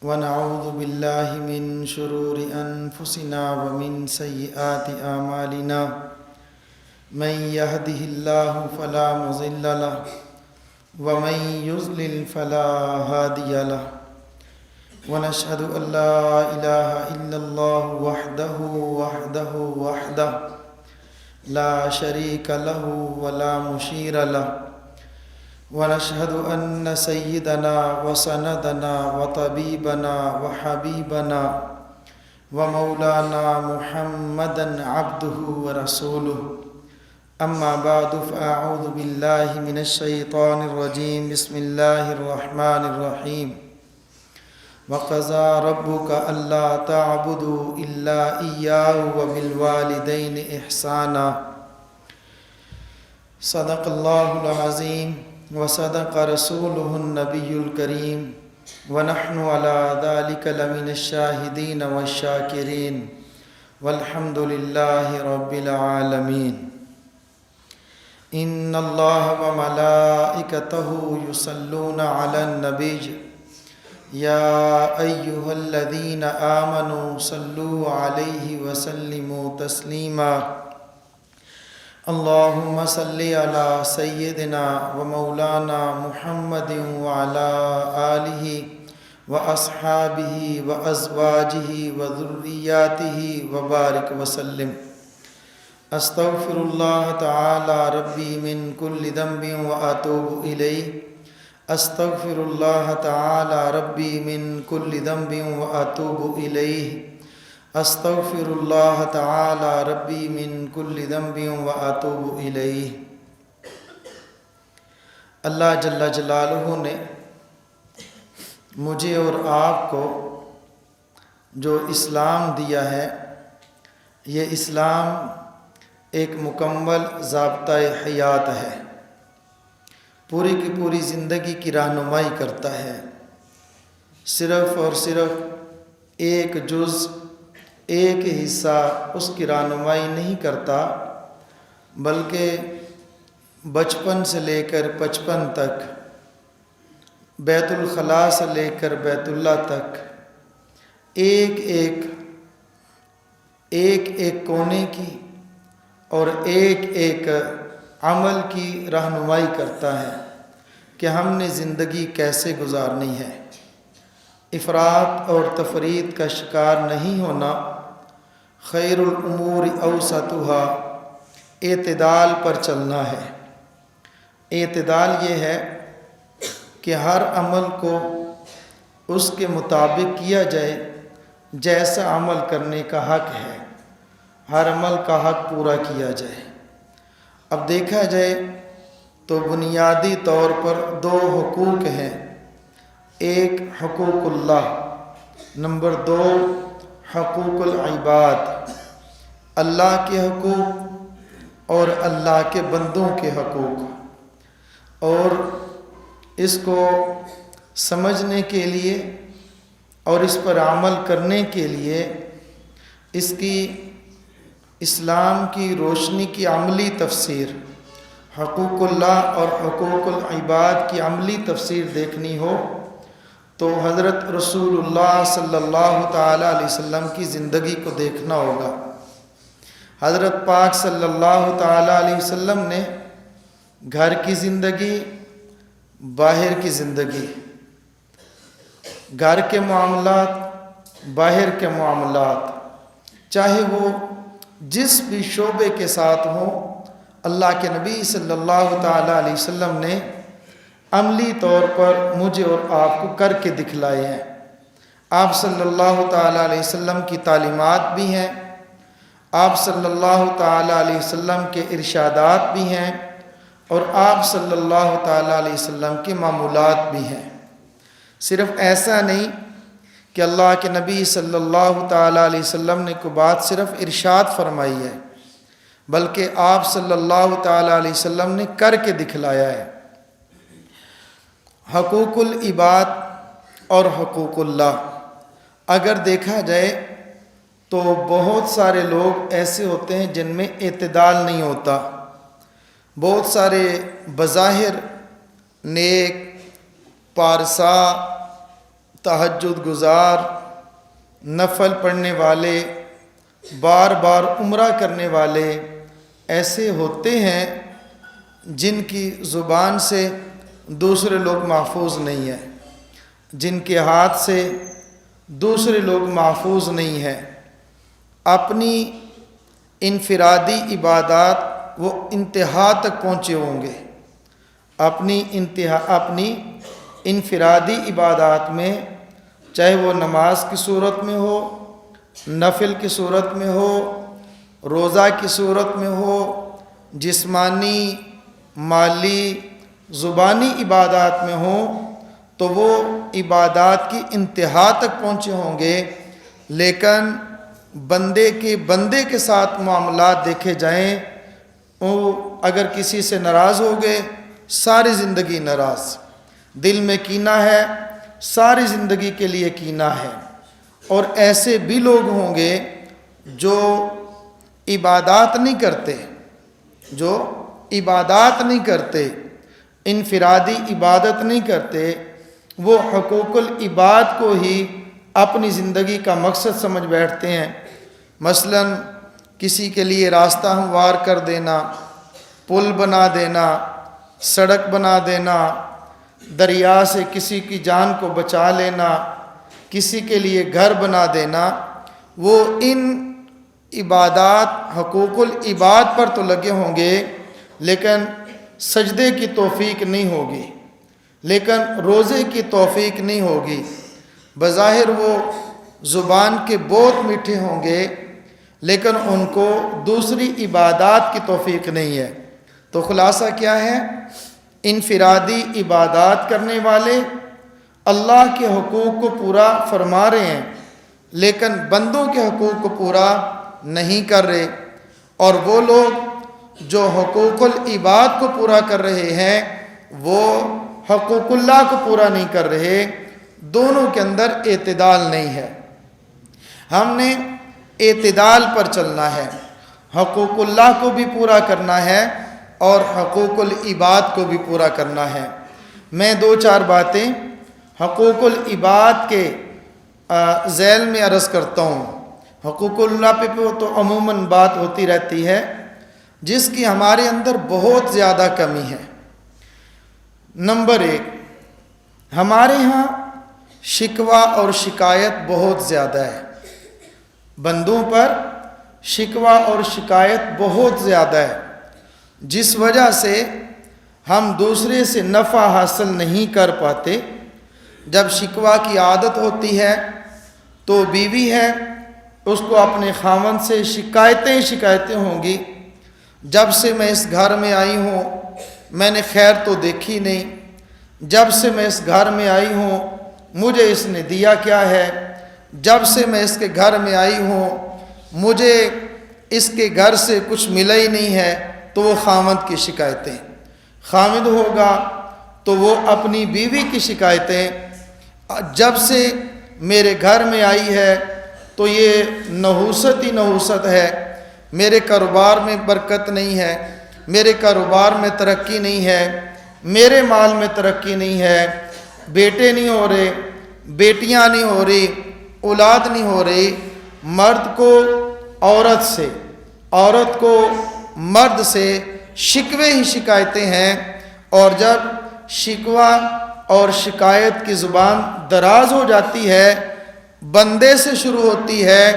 ونعوذ بالله من شرور أنفسنا ومن سيئات أعمالنا من يهده الله فلا مضل له ومن يضلل فلا هادي له ونشهد أن لا إله إلا الله وحده لا شريك له ولا مشير له ونشهد أن سيدنا وسندنا وطبيبنا وحبيبنا ومولانا محمدا عبده ورسوله أما بعد فأعوذ بالله من الشيطان الرجيم بسم الله الرحمن الرحيم وقضى ربك ألا تعبدوا إلا إياه وبالوالدين إحسانا صدق الله العظيم وصدق رسوله النبي الكريم ونحن على ذلك لمن الشاهدين والشاكرين والحمد لله رب العالمين إن الله وملائكته يصلون على النبي يا أيها الذين آمنوا صلوا عليه وسلموا تسليما اللهم صل على سيدنا ومولانا محمد وعلى آله وأصحابه وأزواجه وذرياته وبارك وسلم أستغفر الله تعالى ربي من كل ذنب وأتوب إليه أستغفر الله تعالى ربي من كل ذنب وأتوب إليه استغفر اللہ تعالی ربی من کل ذنب واتوب الیہ۔ اللہ جل جلالہ نے مجھے اور آپ کو جو اسلام دیا ہے، یہ اسلام ایک مکمل ضابطۂ حیات ہے، پوری کی پوری زندگی کی رہنمائی کرتا ہے۔ صرف اور صرف ایک جز، ایک حصہ اس کی رہنمائی نہیں کرتا، بلکہ بچپن سے لے کر 55 تک، بیت الخلاء سے لے کر بیت اللہ تک ایک ایک کونے کی اور ایک ایک عمل کی رہنمائی کرتا ہے کہ ہم نے زندگی کیسے گزارنی ہے۔ افراط اور تفریط کا شکار نہیں ہونا، خیر الامور اوسطها، اعتدال پر چلنا ہے۔ اعتدال یہ ہے کہ ہر عمل کو اس کے مطابق کیا جائے جیسا عمل کرنے کا حق ہے، ہر عمل کا حق پورا کیا جائے۔ اب دیکھا جائے تو بنیادی طور پر 2 حقوق ہیں، ایک حقوق اللہ، نمبر 2 حقوق العباد، اللہ کے حقوق اور اللہ کے بندوں کے حقوق۔ اور اس کو سمجھنے کے لیے اور اس پر عمل کرنے کے لیے اس کی اسلام کی روشنی کی عملی تفسیر، حقوق اللہ اور حقوق العباد کی عملی تفسیر دیکھنی ہو تو حضرت رسول اللہ صلی اللہ تعالیٰ علیہ وسلم کی زندگی کو دیکھنا ہوگا۔ حضرت پاک صلی اللہ تعالیٰ علیہ وسلم نے گھر کی زندگی، باہر کی زندگی، گھر کے معاملات، باہر کے معاملات، چاہے وہ جس بھی شعبے کے ساتھ ہوں، اللہ کے نبی صلی اللہ تعالیٰ علیہ وسلم نے عملی طور پر مجھے اور آپ کو کر کے دکھلائے ہیں۔ آپ صلی اللہ تعالیٰ علیہ وسلم کی تعلیمات بھی ہیں، آپ صلی اللہ تعالیٰ علیہ وسلم کے ارشادات بھی ہیں، اور آپ صلی اللہ تعالیٰ علیہ وسلم کے معمولات بھی ہیں۔ صرف ایسا نہیں کہ اللہ کے نبی صلی اللہ تعالیٰ علیہ وسلم نے کوئی بات صرف ارشاد فرمائی ہے، بلکہ آپ صلی اللہ تعالیٰ علیہ وسلم نے کر کے دکھلایا ہے۔ حقوق العباد اور حقوق اللہ اگر دیکھا جائے تو بہت سارے لوگ ایسے ہوتے ہیں جن میں اعتدال نہیں ہوتا، بہت سارے بظاہر نیک، پارسا، تہجد گزار، نفل پڑھنے والے، بار بار عمرہ کرنے والے ایسے ہوتے ہیں جن کی زبان سے دوسرے لوگ محفوظ نہیں ہیں، جن کے ہاتھ سے دوسرے لوگ محفوظ نہیں ہیں۔ اپنی انفرادی عبادات وہ انتہا تک پہنچے ہوں گے، اپنی انفرادی عبادات میں، چاہے وہ نماز کی صورت میں ہو، نفل کی صورت میں ہو، روزہ کی صورت میں ہو، جسمانی، مالی، زبانی عبادات میں ہوں، تو وہ عبادات کی انتہا تک پہنچے ہوں گے، لیکن بندے کے ساتھ معاملات دیکھے جائیں، وہ اگر کسی سے ناراض ہو گئے ساری زندگی ناراض، دل میں کینہ ہے ساری زندگی کے لیے کینہ ہے۔ اور ایسے بھی لوگ ہوں گے جو عبادات نہیں کرتے، انفرادی عبادت نہیں کرتے، وہ حقوق العباد کو ہی اپنی زندگی کا مقصد سمجھ بیٹھتے ہیں۔ مثلا کسی کے لیے راستہ ہموار کر دینا، پل بنا دینا، سڑک بنا دینا، دریا سے کسی کی جان کو بچا لینا، کسی کے لیے گھر بنا دینا، وہ ان عبادات حقوق العباد پر تو لگے ہوں گے، لیکن سجدے کی توفیق نہیں ہوگی، لیکن روزے کی توفیق نہیں ہوگی۔ بظاہر وہ زبان کے بہت میٹھے ہوں گے، لیکن ان کو دوسری عبادات کی توفیق نہیں ہے۔ تو خلاصہ کیا ہے؟ انفرادی عبادات کرنے والے اللہ کے حقوق کو پورا فرما رہے ہیں، لیکن بندوں کے حقوق کو پورا نہیں کر رہے، اور وہ لوگ جو حقوق العباد کو پورا کر رہے ہیں وہ حقوق اللہ کو پورا نہیں کر رہے، دونوں کے اندر اعتدال نہیں ہے۔ ہم نے اعتدال پر چلنا ہے، حقوق اللہ کو بھی پورا کرنا ہے اور حقوق العباد کو بھی پورا کرنا ہے۔ میں 2-4 باتیں حقوق العباد کے ذیل میں عرض کرتا ہوں۔ حقوق اللہ پہ تو عموماً بات ہوتی رہتی ہے، جس کی ہمارے اندر بہت زیادہ کمی ہے۔ نمبر 1، ہمارے ہاں شکوہ اور شکایت بہت زیادہ ہے، بندوں پر شکوہ اور شکایت بہت زیادہ ہے، جس وجہ سے ہم دوسرے سے نفع حاصل نہیں کر پاتے۔ جب شکوہ کی عادت ہوتی ہے تو بیوی ہے، اس کو اپنے خاوند سے شکایتیں ہوں گی، جب سے میں اس گھر میں آئی ہوں میں نے خیر تو دیکھی نہیں، جب سے میں اس گھر میں آئی ہوں مجھے اس نے دیا کیا ہے، جب سے میں اس کے گھر میں آئی ہوں مجھے اس کے گھر سے کچھ ملا ہی نہیں ہے۔ تو وہ خاوند کی شکایتیں، خاوند ہوگا تو وہ اپنی بیوی کی شکایتیں، جب سے میرے گھر میں آئی ہے تو یہ نحوست ہی نحوست ہے، میرے کاروبار میں برکت نہیں ہے، میرے کاروبار میں ترقی نہیں ہے، میرے مال میں ترقی نہیں ہے، بیٹے نہیں ہو رہے، بیٹیاں نہیں ہو رہی، اولاد نہیں ہو رہی۔ مرد کو عورت سے، عورت کو مرد سے شکوے ہی شکایتیں ہیں، اور جب شکوہ اور شکایت کی زبان دراز ہو جاتی ہے، بندے سے شروع ہوتی ہے،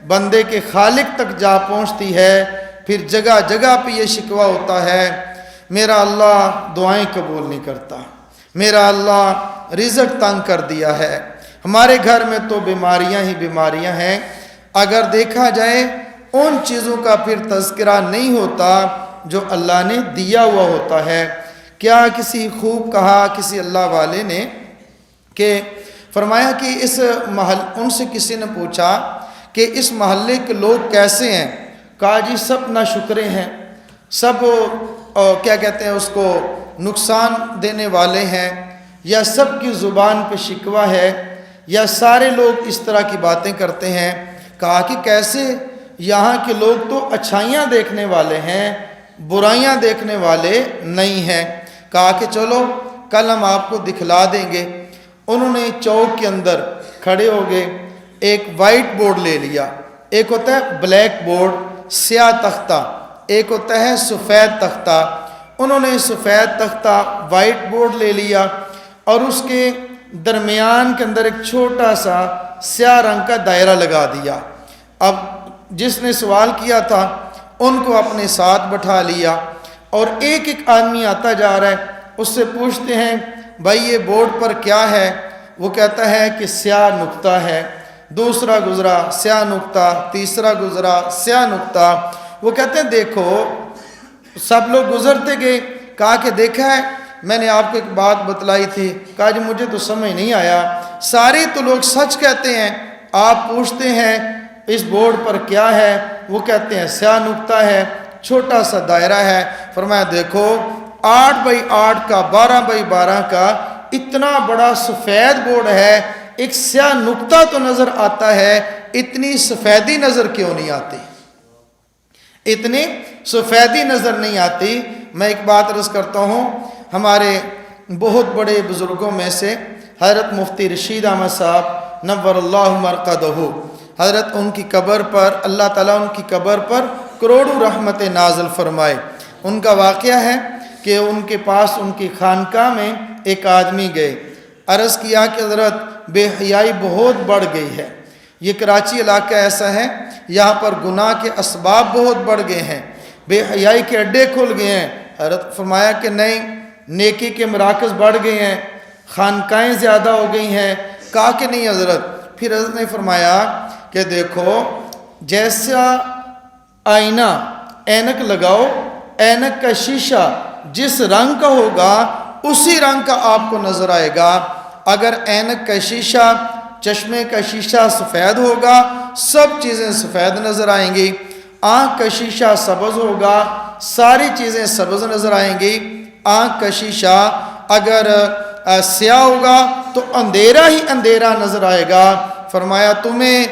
بندے کے خالق تک جا پہنچتی ہے، پھر جگہ جگہ پہ یہ شکوہ ہوتا ہے، میرا اللہ دعائیں قبول نہیں کرتا، میرا اللہ رزق تنگ کر دیا ہے، ہمارے گھر میں تو بیماریاں ہی بیماریاں ہیں۔ اگر دیکھا جائے ان چیزوں کا پھر تذکرہ نہیں ہوتا جو اللہ نے دیا ہوا ہوتا ہے۔ کیا کسی خوب کہا کسی اللہ والے نے کہ فرمایا کہ اس ان سے کسی نے پوچھا کہ اس محلے کے لوگ کیسے ہیں؟ کہا جی سب ناشکرے ہیں، سب کیا کہتے ہیں اس کو نقصان دینے والے ہیں، یا سب کی زبان پہ شکوہ ہے، یا سارے لوگ اس طرح کی باتیں کرتے ہیں۔ کہا کہ کیسے؟ یہاں کے لوگ تو اچھائیاں دیکھنے والے ہیں، برائیاں دیکھنے والے نہیں ہیں۔ کہا کہ چلو کل ہم آپ کو دکھلا دیں گے۔ انہوں نے چوک کے اندر کھڑے ہو گئے، ایک وائٹ بورڈ لے لیا، ایک ہوتا ہے بلیک بورڈ سیاہ تختہ، ایک ہوتا ہے سفید تختہ۔ انہوں نے سفید تختہ وائٹ بورڈ لے لیا اور اس کے درمیان کے اندر ایک چھوٹا سا سیاہ رنگ کا دائرہ لگا دیا۔ اب جس نے سوال کیا تھا ان کو اپنے ساتھ بٹھا لیا اور ایک ایک آدمی آتا جا رہا ہے، اس سے پوچھتے ہیں بھائی یہ بورڈ پر کیا ہے؟ وہ کہتا ہے کہ سیاہ نقطہ ہے۔ دوسرا گزرا سیاہ نقطہ، تیسرا گزرا سیاہ نقطہ۔ وہ کہتے ہیں دیکھو، سب لوگ گزرتے گئے، کہا کہ دیکھا ہے میں نے آپ کو ایک بات بتلائی تھی، کہا جی مجھے تو سمجھ نہیں آیا، سارے تو لوگ سچ کہتے ہیں، آپ پوچھتے ہیں اس بورڈ پر کیا ہے؟ وہ کہتے ہیں سیاہ نقطہ ہے، چھوٹا سا دائرہ ہے۔ فرمایا دیکھو 8 بائی 8 کا 12 بائی 12 کا اتنا بڑا سفید بورڈ ہے، ایک سیاہ نقطہ تو نظر آتا ہے، اتنی سفیدی نظر کیوں نہیں آتی؟ اتنی سفیدی نظر نہیں آتی۔ میں ایک بات عرض کرتا ہوں، ہمارے بہت بڑے بزرگوں میں سے حضرت مفتی رشید احمد صاحب نور اللہ مرقدہ، حضرت ان کی قبر پر اللہ تعالیٰ ان کی قبر پر کروڑوں رحمت نازل فرمائے۔ ان کا واقعہ ہے کہ ان کے پاس ان کی خانقاہ میں ایک آدمی گئے، عرض کیا کہ حضرت بے حیائی بہت بڑھ گئی ہے، یہ کراچی علاقہ ایسا ہے یہاں پر گناہ کے اسباب بہت بڑھ گئے ہیں، بے حیائی کے اڈے کھل گئے ہیں۔ حضرت فرمایا کہ نہیں، نیکی کے مراکز بڑھ گئے ہیں، خانقاہیں زیادہ ہو گئی ہیں۔ کہا کہ نہیں حضرت۔ پھر حضرت نے فرمایا کہ دیکھو جیسا آئینہ، اینک لگاؤ، اینک کا شیشہ جس رنگ کا ہوگا اسی رنگ کا آپ کو نظر آئے گا۔ اگر اینک کا شیشہ، چشمے کا شیشہ سفید ہوگا سب چیزیں سفید نظر آئیں گی، آنکھ کا شیشہ سبز ہوگا ساری چیزیں سبز نظر آئیں گی، آنکھ کا شیشہ اگر سیاہ ہوگا تو اندھیرا ہی اندھیرا نظر آئے گا۔ فرمایا تمہیں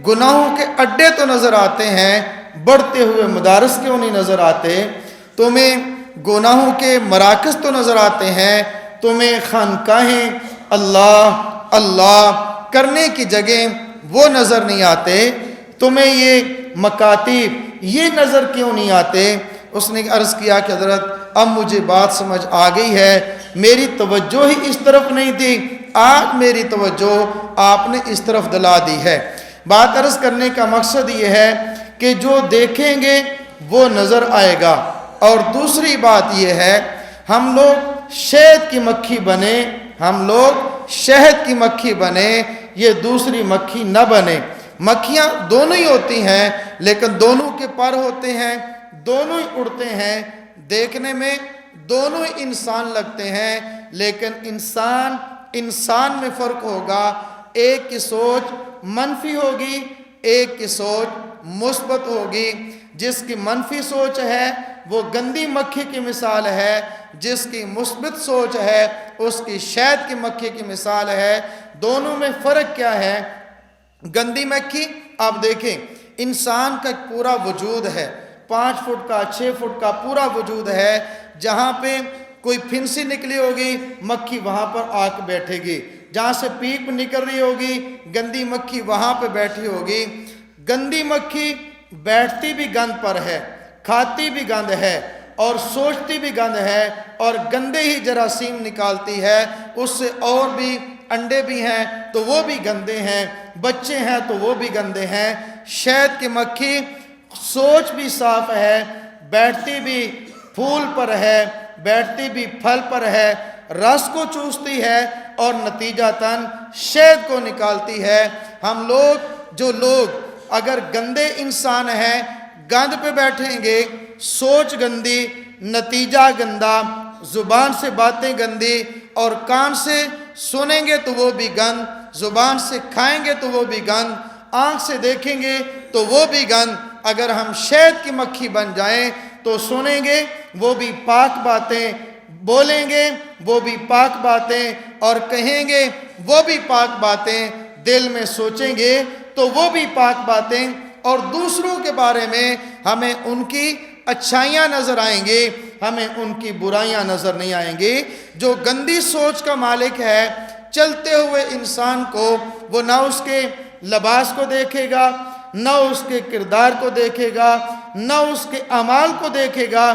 گناہوں کے اڈے تو نظر آتے ہیں، بڑھتے ہوئے مدارس کیوں نہیں نظر آتے؟ تمہیں گناہوں کے مراکز تو نظر آتے ہیں، تمہیں خانقاہیں اللہ اللہ کرنے کی جگہ وہ نظر نہیں آتے، تمہیں یہ مکاتب یہ نظر کیوں نہیں آتے؟ اس نے عرض کیا کہ حضرت اب مجھے بات سمجھ آ گئی ہے، میری توجہ ہی اس طرف نہیں تھی، آج میری توجہ آپ نے اس طرف دلا دی ہے۔ بات عرض کرنے کا مقصد یہ ہے کہ جو دیکھیں گے وہ نظر آئے گا، اور دوسری بات یہ ہے ہم لوگ شہد کی مکھی بنے، ہم لوگ شہد کی مکھی بنے، یہ دوسری مکھی نہ بنے۔ مکھیاں دونوں ہی ہوتی ہیں لیکن دونوں کے پر ہوتے ہیں، دونوں ہی اڑتے ہیں، دیکھنے میں دونوں ہی انسان لگتے ہیں، لیکن انسان میں فرق ہوگا، ایک کی سوچ منفی ہوگی، ایک کی سوچ مثبت ہوگی۔ جس کی منفی سوچ ہے وہ گندی مکھی کی مثال ہے، جس کی مثبت سوچ ہے اس کی شہد کی مکھی کی مثال ہے۔ دونوں میں فرق کیا ہے؟ گندی مکھی، آپ دیکھیں انسان کا پورا وجود ہے، 5 فٹ کا 6 فٹ کا پورا وجود ہے، جہاں پہ کوئی پھنسی نکلی ہوگی مکھی وہاں پر آ کے بیٹھے گی، جہاں سے پیپ نکل رہی ہوگی گندی مکھی وہاں پہ بیٹھی ہوگی۔ گندی مکھی بیٹھتی بھی گند پر ہے، کھاتی بھی گند ہے اور سوچتی بھی گند ہے، اور گندے ہی جراثیم نکالتی ہے، اس سے اور بھی انڈے بھی ہیں تو وہ بھی گندے ہیں، بچے ہیں تو وہ بھی گندے ہیں۔ شہد کی مکھی سوچ بھی صاف ہے، بیٹھتی بھی پھول پر ہے، بیٹھتی بھی پھل پر ہے، رس کو چوستی ہے اور نتیجتاً شہد کو نکالتی ہے۔ ہم لوگ اگر گندے انسان ہیں، گند پہ بیٹھیں گے، سوچ گندی، نتیجہ گندا، زبان سے باتیں گندی، اور کان سے سنیں گے تو وہ بھی گند، زبان سے کھائیں گے تو وہ بھی گند، آنکھ سے دیکھیں گے تو وہ بھی گند۔ اگر ہم شہد کی مکھی بن جائیں تو سنیں گے وہ بھی پاک باتیں، بولیں گے وہ بھی پاک باتیں، اور کہیں گے وہ بھی پاک باتیں، دل میں سوچیں گے تو وہ بھی پاک باتیں، اور دوسروں کے بارے میں ہمیں ان کی اچھائیاں نظر آئیں گی، ہمیں ان کی برائیاں نظر نہیں آئیں گی۔ جو گندی سوچ کا مالک ہے چلتے ہوئے انسان کو وہ نہ اس کے لباس کو دیکھے گا، نہ اس کے کردار کو دیکھے گا، نہ اس کے اعمال کو دیکھے گا۔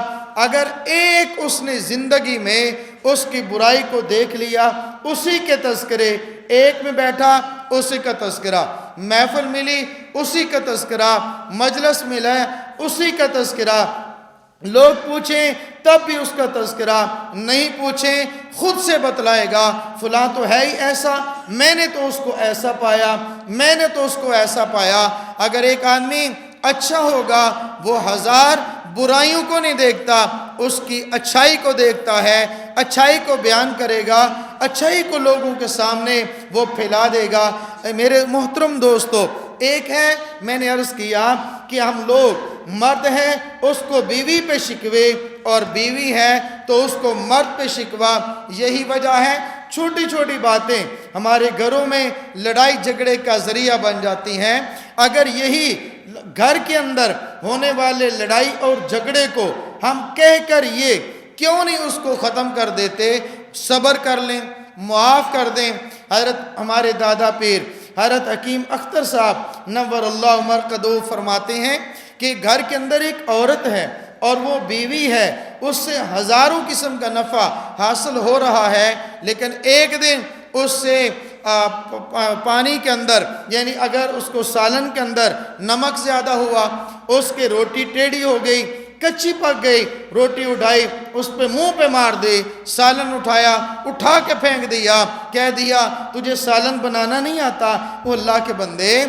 اگر ایک اس نے زندگی میں اس کی برائی کو دیکھ لیا، اسی کے تذکرے، ایک میں بیٹھا اسی کا تذکرہ، محفل ملی اسی کا تذکرہ، مجلس ملا اسی کا تذکرہ، لوگ پوچھیں تب بھی اس کا تذکرہ، نہیں پوچھیں خود سے بتلائے گا فلاں تو ہے ہی ایسا، میں نے تو اس کو ایسا پایا، میں نے تو اس کو ایسا پایا۔ اگر ایک آدمی اچھا ہوگا وہ ہزار برائیوں کو نہیں دیکھتا، اس کی اچھائی کو دیکھتا ہے، اچھائی کو بیان کرے گا، اچھائی کو لوگوں کے سامنے وہ پھیلا دے گا۔ میرے محترم دوستو، ایک ہے میں نے عرض کیا کہ ہم لوگ مرد ہیں اس کو بیوی پہ شکوے، اور بیوی ہے تو اس کو مرد پہ شکوا۔ یہی وجہ ہے چھوٹی چھوٹی باتیں ہمارے گھروں میں لڑائی جھگڑے کا ذریعہ بن جاتی ہیں۔ اگر یہی گھر کے اندر ہونے والے لڑائی اور جھگڑے کو ہم کہہ کر یہ کیوں نہیں اس کو ختم کر دیتے، صبر کر لیں، معاف کر دیں۔ حضرت ہمارے دادا پیر حضرت حکیم اختر صاحب نور اللہ مرقدہ فرماتے ہیں کہ گھر کے اندر ایک عورت ہے اور وہ بیوی ہے، اس سے ہزاروں قسم کا نفع حاصل ہو رہا ہے، لیکن ایک دن اس سے پانی کے اندر، یعنی اگر اس کو سالن کے اندر نمک زیادہ ہوا، اس کے روٹی ٹیڑھی ہو گئی، کچی پک گئی، روٹی اٹھائی اس پہ منہ پہ مار دے، سالن اٹھایا، اٹھا کے پھینک دیا، کہہ دیا تجھے سالن بنانا نہیں آتا۔ وہ اللہ کے بندے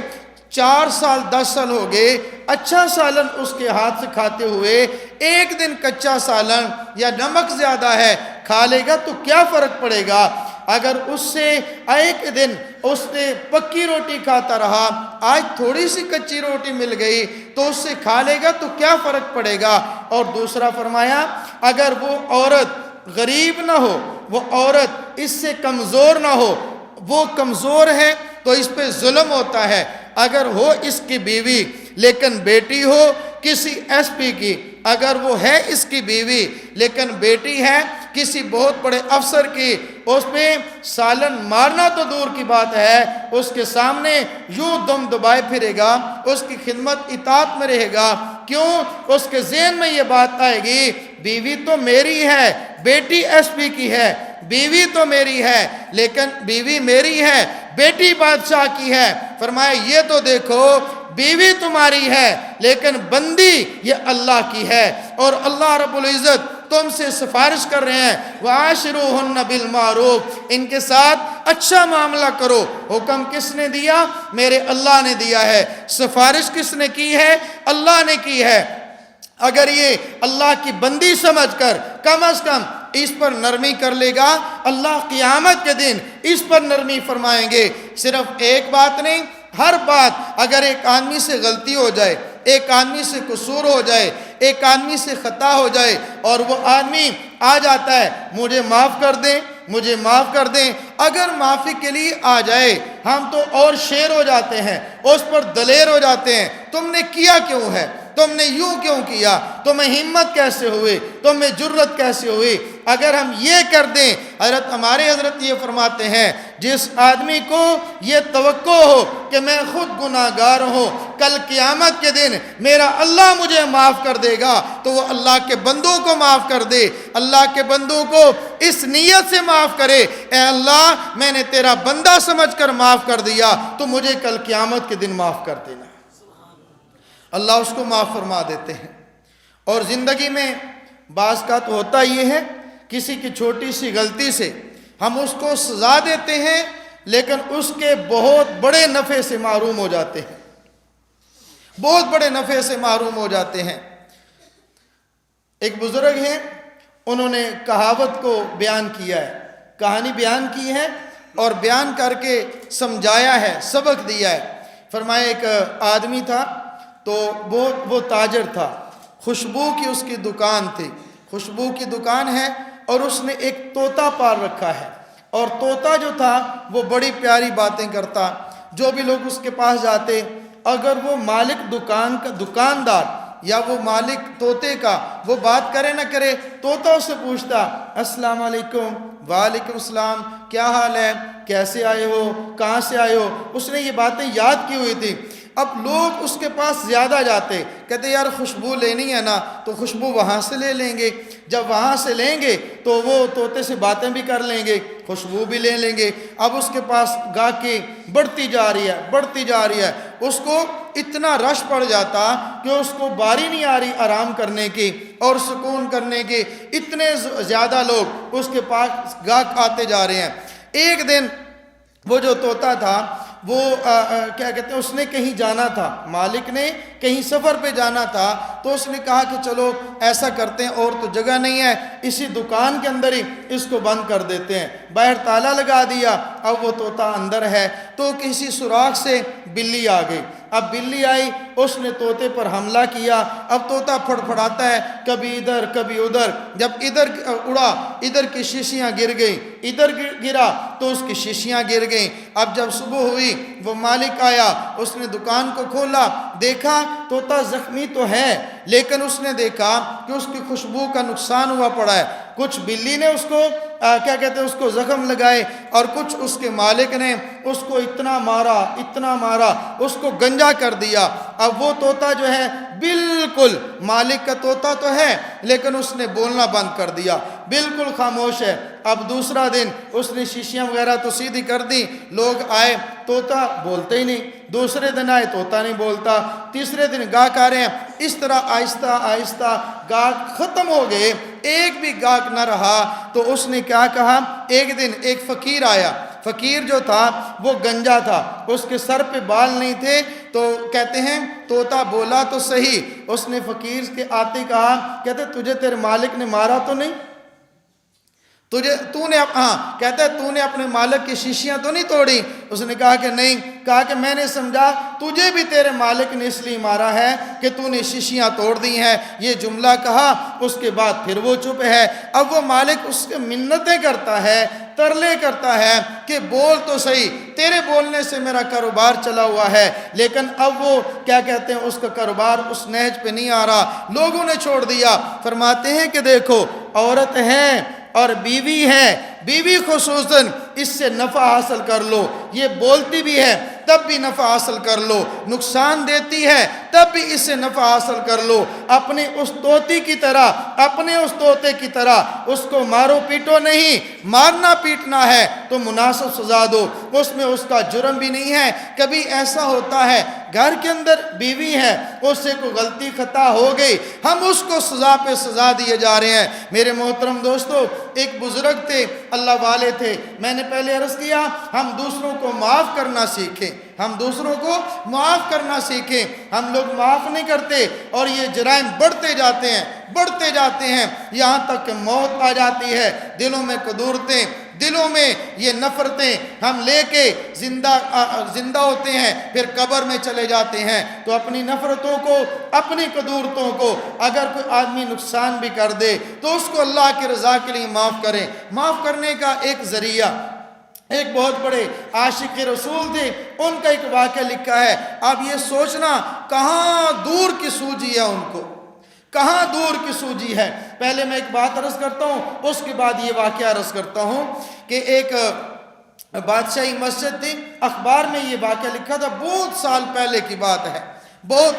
4 سال 10 سال ہو گئے اچھا سالن اس کے ہاتھ سے کھاتے ہوئے، ایک دن کچا سالن یا نمک زیادہ ہے کھا لے گا تو کیا فرق پڑے گا؟ اگر اس سے ایک دن اس نے پکی روٹی کھاتا رہا، آج تھوڑی سی کچی روٹی مل گئی تو اس سے کھا لے گا تو کیا فرق پڑے گا؟ اور دوسرا فرمایا اگر وہ عورت غریب نہ ہو، وہ عورت اس سے کمزور نہ ہو، وہ کمزور ہے تو اس پہ ظلم ہوتا ہے۔ اگر ہو اس کی بیوی لیکن بیٹی ہو کسی ایس پی کی، اگر وہ ہے اس کی بیوی لیکن بیٹی ہے کسی بہت بڑے افسر کی، اس پہ سالن مارنا تو دور کی بات ہے، اس کے سامنے یوں دم دبائے پھرے گا، اس کی خدمت اطاعت میں رہے گا۔ کیوں؟ اس کے ذہن میں یہ بات آئے گی بیوی تو میری ہے، بیٹی ایس پی کی ہے، بیوی تو میری ہے لیکن بیوی میری ہے، بیٹی بادشاہ کی ہے۔ فرمایا یہ تو دیکھو بیوی تمہاری ہے لیکن بندی یہ اللہ کی ہے، اور اللہ رب العزت تم سے سفارش کر رہے ہیں وَعَاشِرُوهُنَّ بِالْمَعْرُوفِ، ان کے ساتھ اچھا معاملہ کرو۔ حکم کس نے دیا؟ میرے اللہ نے دیا ہے۔ سفارش کس نے کی ہے؟ اللہ نے کی ہے۔ اگر یہ اللہ کی بندی سمجھ کر کم از کم اس پر نرمی کر لے گا، اللہ قیامت کے دن اس پر نرمی فرمائیں گے۔ صرف ایک بات نہیں، ہر بات اگر ایک آدمی سے غلطی ہو جائے، ایک آدمی سے قصور ہو جائے، ایک آدمی سے خطا ہو جائے اور وہ آدمی آ جاتا ہے مجھے معاف کر دیں، مجھے معاف کر دیں، اگر معافی کے لیے آ جائے ہم تو اور شیر ہو جاتے ہیں، اس پر دلیر ہو جاتے ہیں۔ تم نے کیا کیوں ہے؟ تم نے یوں کیوں کیا؟ تمہیں ہمت کیسے ہوئی؟ تمہیں جرت کیسے ہوئی؟ اگر ہم یہ کر دیں، ہمارے حضرت یہ فرماتے ہیں جس آدمی کو یہ توقع ہو کہ میں خود گناہگار ہوں، کل قیامت کے دن میرا اللہ مجھے معاف کر دے گا، تو وہ اللہ کے بندوں کو معاف کر دے، اللہ کے بندوں کو اس نیت سے معاف کرے اے اللہ میں نے تیرا بندہ سمجھ کر معاف کر دیا تو مجھے کل قیامت کے دن معاف کر دینا۔ اللہ اس کو معاف فرما دیتے ہیں۔ اور زندگی میں بعض کا تو ہوتا یہ ہے کسی کی چھوٹی سی غلطی سے ہم اس کو سزا دیتے ہیں لیکن اس کے بہت بڑے نفع سے محروم ہو جاتے ہیں، بہت بڑے نفع سے محروم ہو جاتے ہیں۔ ایک بزرگ ہیں، انہوں نے کہاوت کو بیان کیا ہے، کہانی بیان کی ہے اور بیان کر کے سمجھایا ہے، سبق دیا ہے۔ فرمایا ایک آدمی تھا تو وہ تاجر تھا، خوشبو کی اس کی دکان تھی، خوشبو کی دکان ہے اور اس نے ایک طوطا پال رکھا ہے، اور طوطا جو تھا وہ بڑی پیاری باتیں کرتا، جو بھی لوگ اس کے پاس جاتے اگر وہ مالک دکاندار یا وہ مالک طوطے کا وہ بات کرے نہ کرے، طوطا اس سے پوچھتا السلام علیکم، وعلیکم السلام، کیا حال ہے، کیسے آئے ہو، کہاں سے آئے ہو۔ اس نے یہ باتیں یاد کی ہوئی تھی۔ اب لوگ اس کے پاس زیادہ جاتے، کہتے یار خوشبو لینی ہے نا تو خوشبو وہاں سے لے لیں گے، جب وہاں سے لیں گے تو وہ طوطے سے باتیں بھی کر لیں گے، خوشبو بھی لے لیں گے۔ اب اس کے پاس گاہکی بڑھتی جا رہی ہے، بڑھتی جا رہی ہے، اس کو اتنا رش پڑ جاتا کہ اس کو باری نہیں آ رہی آرام کرنے کی اور سکون کرنے کی، اتنے زیادہ لوگ اس کے پاس گاہک آتے جا رہے ہیں۔ ایک دن وہ جو طوطا تھا وہ کیا کہتے ہیں، اس نے کہیں جانا تھا، مالک نے کہیں سفر پہ جانا تھا، تو اس نے کہا کہ چلو ایسا کرتے ہیں، اور تو جگہ نہیں ہے، اسی دکان کے اندر ہی اس کو بند کر دیتے ہیں۔ باہر تالا لگا دیا، اب وہ طوطا اندر ہے، تو کسی سوراخ سے بلی آ گئی۔ اب بلی آئی، اس نے طوطے پر حملہ کیا۔ اب طوطا پھڑ پھڑاتا ہے، کبھی ادھر کبھی ادھر، جب ادھر اڑا ادھر کی شیشیاں گر گئیں، ادھر گرا تو اس کی شیشیاں گر گئیں۔ اب جب صبح ہوئی وہ مالک آیا، اس نے دکان کو کھولا، دیکھا طوطا زخمی تو ہے، لیکن اس نے دیکھا کہ اس کی خوشبو کا نقصان ہوا پڑا ہے، کچھ بلی نے اس کو کیا کہتے ہیں اس کو زخم لگائے، اور کچھ اس کے مالک نے اس کو اتنا مارا اس کو گنجا کر دیا۔ اب وہ طوطا جو ہے بالکل مالک کا طوطا تو ہے لیکن اس نے بولنا بند کر دیا، بالکل خاموش ہے۔ اب دوسرا دن اس نے شیشیاں وغیرہ تو سیدھی کر دی، لوگ آئے، طوطا بولتے ہی نہیں۔ دوسرے دن آئے، طوطا نہیں بولتا۔ تیسرے دن گاہک آ رہے ہیں، اس طرح آہستہ آہستہ گاہک ختم ہو گئے، ایک بھی گاہک نہ رہا۔ تو اس نے کیا کہا، ایک دن ایک فقیر آیا، فقیر جو تھا وہ گنجا تھا، اس کے سر پہ بال نہیں تھے، تو کہتے ہیں طوطا بولا تو صحیح، اس نے فقیر کے آتے کہا، کہتے تجھے تیرے مالک نے مارا تو نہیں، کہتا ہے تو نے اپنے مالک کی شیشیاں تو نہیں توڑی؟ اس نے کہا کہ نہیں۔ کہا کہ میں نے سمجھا تجھے بھی تیرے مالک نے اس لیے مارا ہے کہ تو نے شیشیاں توڑ دی ہیں۔ یہ جملہ کہا، اس کے بعد پھر وہ چپ ہے۔ اب وہ مالک اس کے منتیں کرتا ہے، ترلے کرتا ہے کہ بول تو صحیح، تیرے بولنے سے میرا کاروبار چلا ہوا ہے، لیکن اب وہ کیا کہتے ہیں اس کا کاروبار اس نہج پہ نہیں آ رہا، لوگوں نے چھوڑ دیا۔ فرماتے ہیں کہ دیکھو عورت ہے اور بیوی ہے، بیوی خصوصاً اس سے نفع حاصل کر لو، یہ بولتی بھی ہے تب بھی نفع حاصل کر لو، نقصان دیتی ہے تب بھی اس سے نفع حاصل کر لو۔ اپنے اس طوطی کی طرح، اپنے اس طوطے کی طرح اس کو مارو پیٹو نہیں، مارنا پیٹنا ہے تو مناسب سزا دو، اس میں اس کا جرم بھی نہیں ہے۔ کبھی ایسا ہوتا ہے گھر کے اندر بیوی ہے، اس سے کوئی غلطی خطا ہو گئی، ہم اس کو سزا پہ سزا دیے جا رہے ہیں۔ میرے محترم دوستو، ایک بزرگ تھے، اللہ والے تھے، میں نے پہلے عرض کیا ہم دوسروں کو معاف کرنا سیکھیں، ہم دوسروں کو معاف کرنا سیکھیں۔ ہم لوگ معاف نہیں کرتے اور یہ جرائم بڑھتے جاتے ہیں یہاں تک کہ موت آ جاتی ہے، دلوں میں قدورتیں، دلوں میں یہ نفرتیں ہم لے کے زندہ ہوتے ہیں، پھر قبر میں چلے جاتے ہیں۔ تو اپنی نفرتوں کو، اپنی قدورتوں کو اگر کوئی آدمی نقصان بھی کر دے تو اس کو اللہ کی رضا کے لیے معاف کریں۔ معاف کرنے کا ایک ذریعہ، ایک بہت بڑے عاشق رسول تھے، ان کا ایک واقعہ لکھا ہے۔ آپ یہ سوچنا کہاں دور کی سوجی ہے، ان کو کہاں دور کی سوجی ہے۔ پہلے میں ایک بات عرض کرتا ہوں، اس کے بعد یہ واقعہ عرض کرتا ہوں کہ ایک بادشاہی مسجد تھی، اخبار میں یہ واقعہ لکھا تھا، بہت سال پہلے کی بات ہے،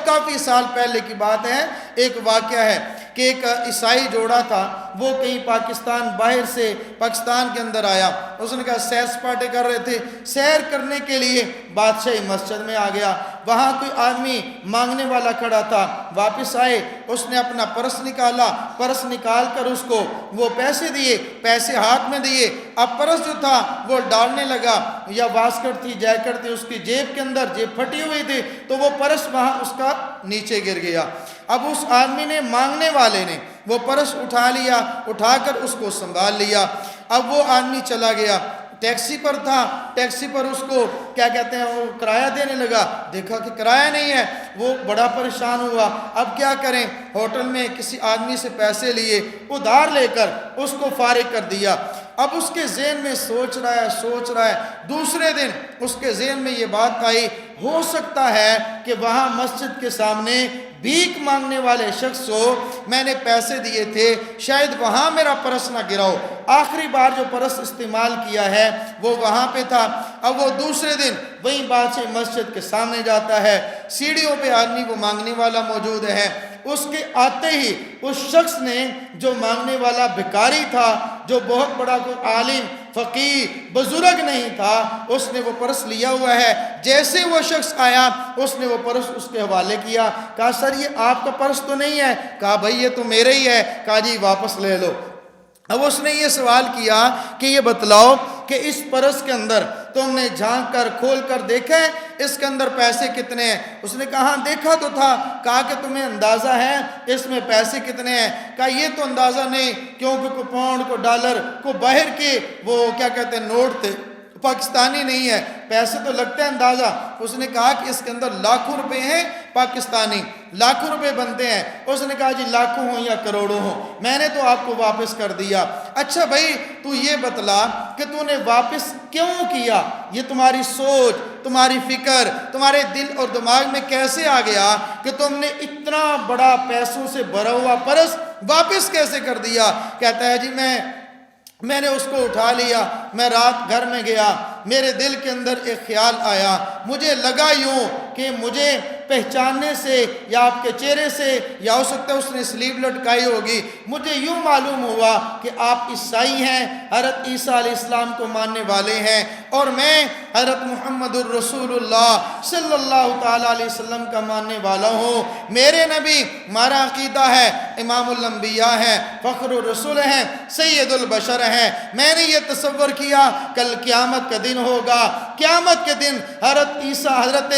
کافی سال پہلے کی بات ہے۔ ایک واقعہ ہے کہ ایک عیسائی جوڑا تھا، وہ کہیں پاکستان، باہر سے پاکستان کے اندر آیا، اس نے کہا سیر سپاٹے کر رہے تھے، سیر کرنے کے لیے بادشاہی مسجد میں آ گیا، وہاں کوئی آدمی مانگنے والا کھڑا تھا، واپس آئے، اس نے اپنا پرس نکالا، پرس نکال کر اس کو وہ پیسے دیے، پیسے ہاتھ میں دیے۔ اب پرس جو تھا وہ ڈالنے لگا، یا واسکٹ تھی، جیکٹ تھی، اس کی جیب کے اندر، جیب پھٹی ہوئی تھی، تو وہ پرس وہاں اس کا نیچے گر گیا۔ اب اس آدمی نے، مانگنے والے نے، وہ پرس اٹھا لیا، اٹھا کر اس کو سنبھال لیا۔ اب وہ آدمی چلا گیا، ٹیکسی پر تھا، ٹیکسی پر اس کو کیا کہتے ہیں وہ کرایہ دینے لگا، دیکھا کہ کرایہ نہیں ہے، وہ بڑا پریشان ہوا، اب کیا کریں؟ ہوٹل میں کسی آدمی سے پیسے لیے، ادھار لے کر اس کو فارغ کر دیا۔ اب اس کے ذہن میں سوچ رہا ہے، دوسرے دن اس کے ذہن میں یہ بات آئی، ہو سکتا ہے کہ وہاں مسجد کے سامنے بھیک مانگنے والے شخص کو میں نے پیسے دیے تھے، شاید وہاں میرا پرس نہ گرا ہو۔ آخری بار جو پرس استعمال کیا ہے وہ وہاں پہ تھا۔ اب وہ دوسرے دن وہیں بادشاہ مسجد کے سامنے جاتا ہے، سیڑھیوں پہ آدمی وہ مانگنے والا موجود ہے۔ اس کے آتے ہی اس شخص نے، جو مانگنے والا بھکاری تھا، جو بہت بڑا کوئی عالم فقیہ بزرگ نہیں تھا، اس نے وہ پرس لیا ہوا ہے۔ جیسے وہ شخص آیا اس نے وہ پرس اس کے حوالے کیا، کہا سر یہ آپ کا پرس تو نہیں ہے؟ کہا بھائی یہ تو میرا ہی ہے۔ کہا جی واپس لے لو۔ اب اس نے یہ سوال کیا کہ یہ بتلاؤ کہ اس پرس کے اندر تم نے جھانک کر کھول کر دیکھا ہے اس کے اندر پیسے کتنے ہیں؟ اس نے کہا ہاں دیکھا تو تھا۔ کہا کہ تمہیں اندازہ ہے اس میں پیسے کتنے ہیں؟ کہا یہ تو اندازہ نہیں، کیونکہ کوئی پاؤنڈ کو ڈالر کو باہر کے وہ کیا کہتے ہیں نوٹ تھے، پاکستانی نہیں ہے، پیسے تو لگتے ہیں اندازہ۔ اس نے کہا کہ اس کے اندر لاکھوں روپے ہیں پاکستانی، لاکھوں روپے بنتے ہیں۔ اس نے کہا جی لاکھوں ہوں یا کروڑوں ہوں، میں نے تو آپ کو واپس کر دیا۔ اچھا بھائی تو یہ بتلا کہ تو نے واپس کیوں کیا؟ یہ تمہاری سوچ، تمہاری فکر، تمہارے دل اور دماغ میں کیسے آ گیا کہ تم نے اتنا بڑا پیسوں سے بھرا ہوا پرس واپس کیسے کر دیا؟ کہتا ہے جی میں نے اس کو اٹھا لیا، میں رات گھر میں گیا، میرے دل کے اندر ایک خیال آیا، مجھے لگا یوں کہ مجھے پہچاننے سے یا آپ کے چہرے سے، یا ہو سکتا ہے اس نے سلیب لٹکائی ہوگی، مجھے یوں معلوم ہوا کہ آپ عیسائی ہیں، حضرت عیسیٰ علیہ السلام کو ماننے والے ہیں، اور میں حضرت محمد الرسول اللہ صلی اللہ تعالیٰ علیہ وسلم کا ماننے والا ہوں۔ میرے نبی، ہمارا عقیدہ ہے، امام الانبیاء ہیں، فخر الرسول ہیں، سید البشر ہیں۔ میں نے یہ تصور کیا کل قیامت کا دن ہوگا، قیامت کے دن حضرت عیسیٰ، حضرت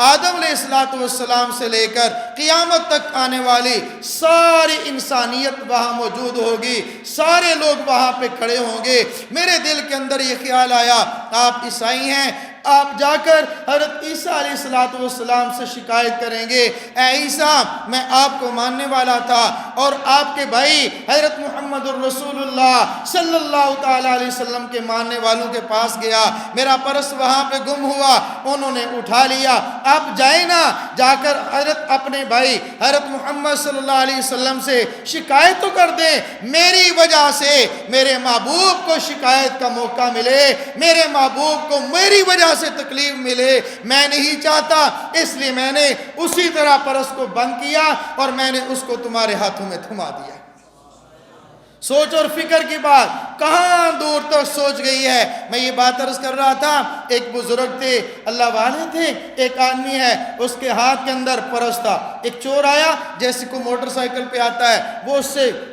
آدم علیہ السلام سے لے کر قیامت تک آنے والی ساری انسانیت وہاں موجود ہوگی، سارے لوگ وہاں پہ کھڑے ہوں گے۔ میرے دل کے اندر یہ خیال آیا آپ عیسائی ہیں، آپ جا کر حضرت عیسیٰ علیہ السلام سے شکایت کریں گے، اے عیسیٰ میں آپ کو ماننے والا تھا اور آپ کے بھائی حضرت محمد الرسول اللہ صلی اللہ تعالیٰ علیہ وسلم کے ماننے والوں کے پاس گیا، میرا پرس وہاں پہ گم ہوا، انہوں نے اٹھا لیا۔ آپ جائیں نا، جا کر حضرت اپنے بھائی حضرت محمد صلی اللہ علیہ وسلم سے شکایت تو کر دیں، میری وجہ سے میرے محبوب کو شکایت کا موقع ملے، میرے محبوب کو میری وجہ سے تکلیف ملے، میں نہیں چاہتا، اس لیے میں نے اسی طرح پرس کو بند کیا اور میں نے اس کو تمہارے ہاتھوں میں تھما دیا۔ سوچ اور فکر کی بات کہاں دور تک سوچ گئی ہے۔ میں یہ بات عرض کر رہا تھا، ایک بزرگ تھے، اللہ والے تھے، ایک آدمی ہے، اس کے ہاتھ کے اندر پرس تھا، ایک چور آیا جیسے کوئی موٹر سائیکل پہ آتا ہے، وہ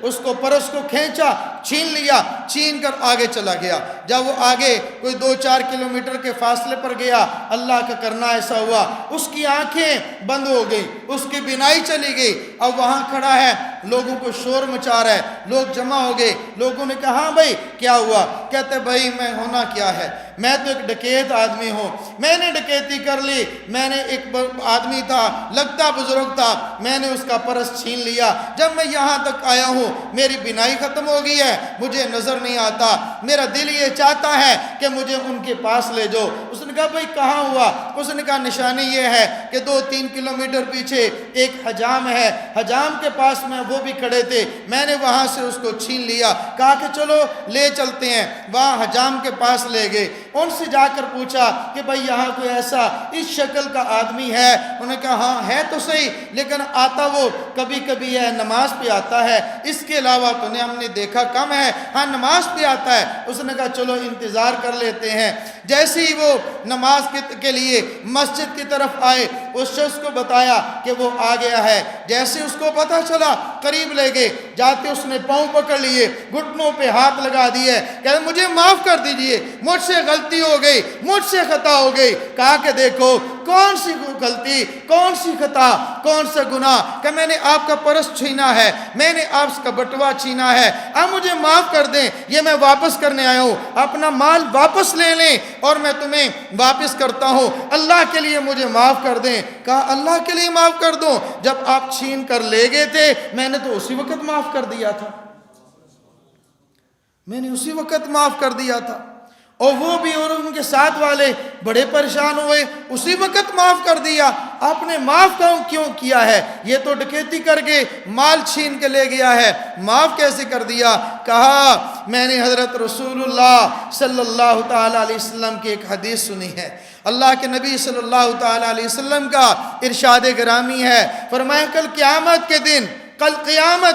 اس کو پرس کو کھینچا، چھین لیا، چھین کر آگے چلا گیا۔ جب وہ آگے کوئی 2-4 کلومیٹر کے فاصلے پر گیا، اللہ کا کرنا ایسا ہوا اس کی آنکھیں بند ہو گئی، اس کی بینائی چلی گئی۔ اب وہاں کھڑا ہے، لوگوں کو شور مچا رہا ہے، لوگ جمع ہو گئے، لوگوں نے کہا ہاں بھائی کیا ہوا؟ کہتے بھائی میں ہونا کیا ہے، میں تو ایک ڈکیت آدمی ہوں، میں نے ڈکیتی کر لی، میں نے ایک آدمی تھا لگتا بزرگ تھا، میں نے اس کا پرس چھین لیا، جب میں یہاں تک آیا ہوں میری بینائی ختم ہو گئی ہے، مجھے نظر نہیں آتا، میرا دل یہ چاہتا ہے کہ مجھے ان کے پاس لے جاؤ۔ اس نے کہا بھائی کہاں ہوا؟ اس نے کہا نشانی یہ ہے کہ 2-3 کلومیٹر پیچھے ایک حجام ہے، حجام کے پاس میں وہ بھی کھڑے تھے، میں نے وہاں سے اس کو چھین لیا۔ کہا کہ چلو لے چلتے ہیں، وہاں حجام کے پاس لے گئے، ان سے جا کر پوچھا کہ بھائی یہاں کوئی ایسا اس شکل کا آدمی ہے؟ انہوں نے کہا ہاں ہے تو صحیح، لیکن آتا وہ کبھی کبھی ہے، نماز پہ آتا ہے، اس کے علاوہ تو نے ہم نے دیکھا کم ہے، ہاں نماز پہ آتا ہے۔ اس نے کہا چلو انتظار کر لیتے ہیں۔ جیسے ہی وہ نماز کے لیے مسجد کی طرف آئے، اس شخص کو بتایا کہ وہ آ گیا ہے۔ جیسے اس کو پتہ چلا قریب لے گئے، جاتے اس نے پاؤں پکڑ لیے، گھٹنوں پہ ہاتھ لگا دیے، کہتے مجھے معاف کر دیجئے، مجھ سے غلطی ہو گئی، مجھ سے خطا ہو گئی۔ کہا کہ دیکھو کون سی غلطی، کون سی خطا، کون سا گناہ، کہ میں نے آپ کا پرس چھینا ہے، میں نے آپ کا بٹوا چھینا ہے، آپ مجھے معاف کر دیں، یہ میں واپس کرنے آیا ہوں، اپنا مال واپس لے لیں اور میں تمہیں واپس کرتا ہوں، اللہ کے لیے مجھے معاف کر دیں۔ کہا اللہ کے لیے معاف کر دوں؟ جب آپ چھین کر لے گئے تھے میں نے تو اسی وقت معاف کر دیا تھا، میں نے اسی وقت معاف کر دیا تھا۔ اور وہ بھی اور ان کے ساتھ والے بڑے پریشان ہوئے. اسی وقت معاف کر دیا. آپ نے معاف کیوں کیا ہے؟ یہ تو ڈکیتی کر کے مال چھین کے لے گیا ہے، معاف کیسے کر دیا؟ کہا میں نے حضرت رسول اللہ صلی اللہ تعالیٰ علیہ وسلم کی ایک حدیث سنی ہے. اللہ کے نبی صلی اللہ تعالیٰ علیہ وسلم کا ارشاد گرامی ہے، فرمایا کل قیامت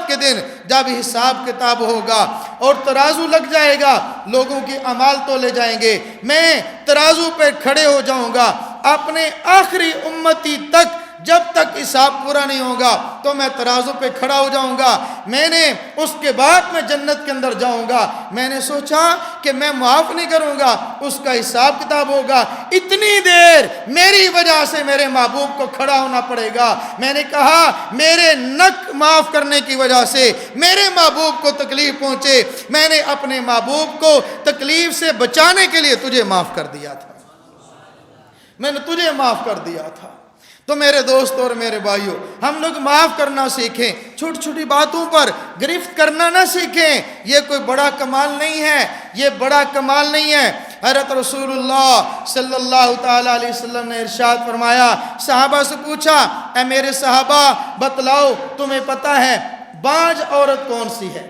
کے دن جب حساب کتاب ہوگا اور ترازو لگ جائے گا، لوگوں کے اعمال تولے جائیں گے، میں ترازو پہ کھڑے ہو جاؤں گا اپنے آخری امتی تک. جب تک حساب پورا نہیں ہوگا تو میں ترازو پہ کھڑا ہو جاؤں گا. میں نے اس کے بعد میں جنت کے اندر جاؤں گا. میں نے سوچا کہ میں معاف نہیں کروں گا، اس کا حساب کتاب ہوگا، اتنی دیر میری وجہ سے میرے محبوب کو کھڑا ہونا پڑے گا. میں نے کہا میرے نک معاف کرنے کی وجہ سے میرے محبوب کو تکلیف پہنچے، میں نے اپنے محبوب کو تکلیف سے بچانے کے لیے تجھے معاف کر دیا تھا. میں نے تجھے معاف کر دیا تھا. تو میرے دوستوں اور میرے بھائیوں، ہم لوگ معاف کرنا سیکھیں، چھوٹی چھوٹی باتوں پر گرفت کرنا نہ سیکھیں. یہ کوئی بڑا کمال نہیں ہے، یہ بڑا کمال نہیں ہے. حضرت رسول اللہ صلی اللہ تعالیٰ علیہ وسلم نے ارشاد فرمایا، صحابہ سے پوچھا اے میرے صحابہ بتلاؤ تمہیں پتہ ہے بانجھ عورت کون سی ہے؟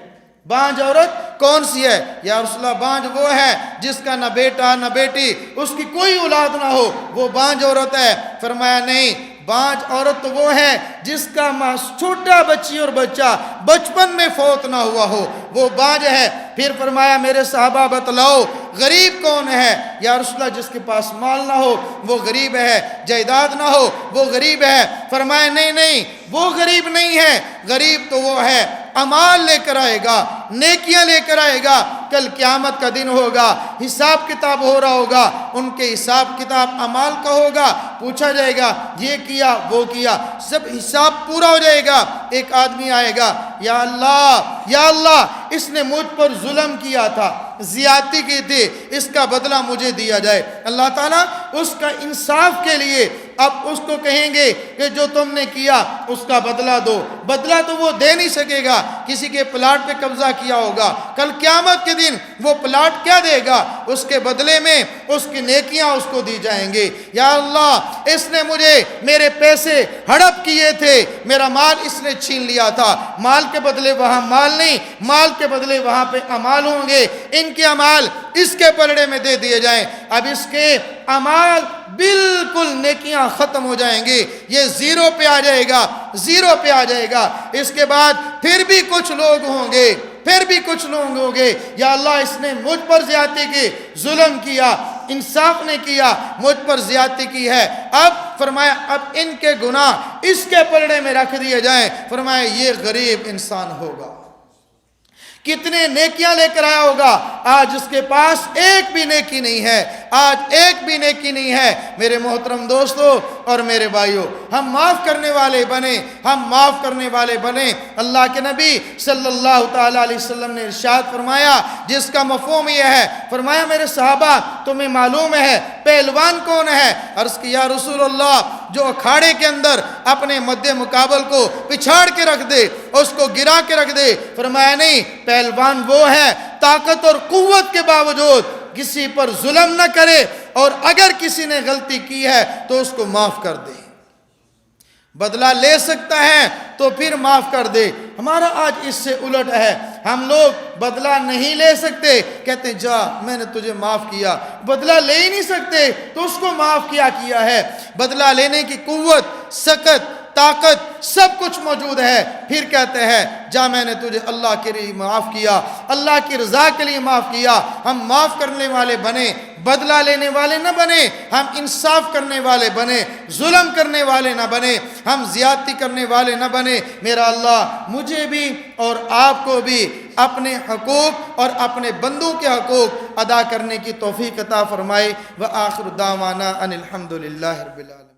بانجھ عورت کون سی ہے؟ یا رسول اللہ بانجھ وہ ہے جس کا نہ بیٹا نہ بیٹی، اس کی کوئی اولاد نہ ہو، وہ بانجھ عورت ہے. فرمایا نہیں، بانجھ عورت تو وہ ہے جس کا چھوٹا بچی اور بچہ بچپن میں فوت نہ ہوا ہو، وہ بانجھ ہے. پھر فرمایا میرے صحابہ بتلاؤ غریب کون ہے؟ یا رسول اللہ جس کے پاس مال نہ ہو وہ غریب ہے، جائیداد نہ ہو وہ غریب ہے. فرمایا نہیں وہ غریب نہیں ہے، غریب تو وہ ہے اعمال لے کر آئے گا، نیکیاں لے کر آئے گا. کل قیامت کا دن ہوگا، حساب کتاب ہو رہا ہوگا، ان کے حساب کتاب اعمال کا ہوگا. پوچھا جائے گا یہ کیا وہ کیا، سب حساب پورا ہو جائے گا. ایک آدمی آئے گا، یا اللہ اس نے مجھ پر ظلم کیا تھا، زیادتی کی تھی، اس کا بدلہ مجھے دیا جائے. اللہ تعالیٰ اس کا انصاف کے لیے اب اس کو کہیں گے کہ جو تم نے کیا اس کا بدلہ دو. بدلہ تو وہ دے نہیں سکے گا، کسی کے پلاٹ پہ قبضہ کیا ہوگا، کل قیامت کے دن وہ پلاٹ کیا دے گا؟ اس کے بدلے میں اس کی نیکیاں اس کو دی جائیں گے. یا اللہ اس نے مجھے میرے پیسے ہڑپ کیے تھے، میرا مال اس نے چھین لیا تھا، مال کے بدلے وہاں مال نہیں، مال کے بدلے وہاں پہ اعمال ہوں گے، ان کے اعمال اس کے پلڑے میں دے دیے جائیں. اب اس کے اعمال بالکل نیکیاں ختم ہو جائیں گے، یہ زیرو پہ آ جائے گا. اس کے بعد پھر بھی کچھ لوگ ہوں گے، یا اللہ اس نے مجھ پر زیادتی کی، ظلم کیا، انصاف نے کیا، مجھ پر زیادتی کی ہے. اب فرمایا اب ان کے گناہ اس کے پلڑے میں رکھ دیے جائیں. فرمایا یہ غریب انسان ہوگا، کتنے نیکیاں لے کر آیا ہوگا، آج اس کے پاس ایک بھی نیکی نہیں ہے. میرے محترم دوستو اور میرے بھائیوں، ہم معاف کرنے والے بنے. اللہ کے نبی صلی اللہ تعالیٰ علیہ وسلم نے ارشاد فرمایا جس کا مفہوم یہ ہے، فرمایا میرے صحابہ تمہیں معلوم ہے پہلوان کون ہے؟ عرض کی یا رسول اللہ جو اکھاڑے کے اندر اپنے مد مقابل کو پچھاڑ کے رکھ دے، اس کو گرا کے رکھ دے. فرمایا نہیں، پہلوان وہ ہے طاقت اور قوت کے باوجود کسی پر ظلم نہ کرے، اور اگر کسی نے غلطی کی ہے تو اس کو معاف کر دے. بدلہ لے سکتا ہے تو پھر معاف کر دے. ہمارا آج اس سے الٹ ہے، ہم لوگ بدلہ نہیں لے سکتے، کہتے ہیں جا میں نے تجھے معاف کیا. بدلہ لے ہی نہیں سکتے تو اس کو معاف کیا ہے. بدلہ لینے کی قوت، سکت، طاقت سب کچھ موجود ہے، پھر کہتے ہیں جا میں نے تجھے اللہ کے لیے معاف کیا، اللہ کی رضا کے لیے معاف کیا. ہم معاف کرنے والے بنے، بدلہ لینے والے نہ بنے. ہم انصاف کرنے والے بنے، ظلم کرنے والے نہ بنے، ہم زیادتی کرنے والے نہ بنے. میرا اللہ مجھے بھی اور آپ کو بھی اپنے حقوق اور اپنے بندوں کے حقوق ادا کرنے کی توفیق عطا فرمائے. وآخر دعوانا ان الحمدللہ رب العالمین.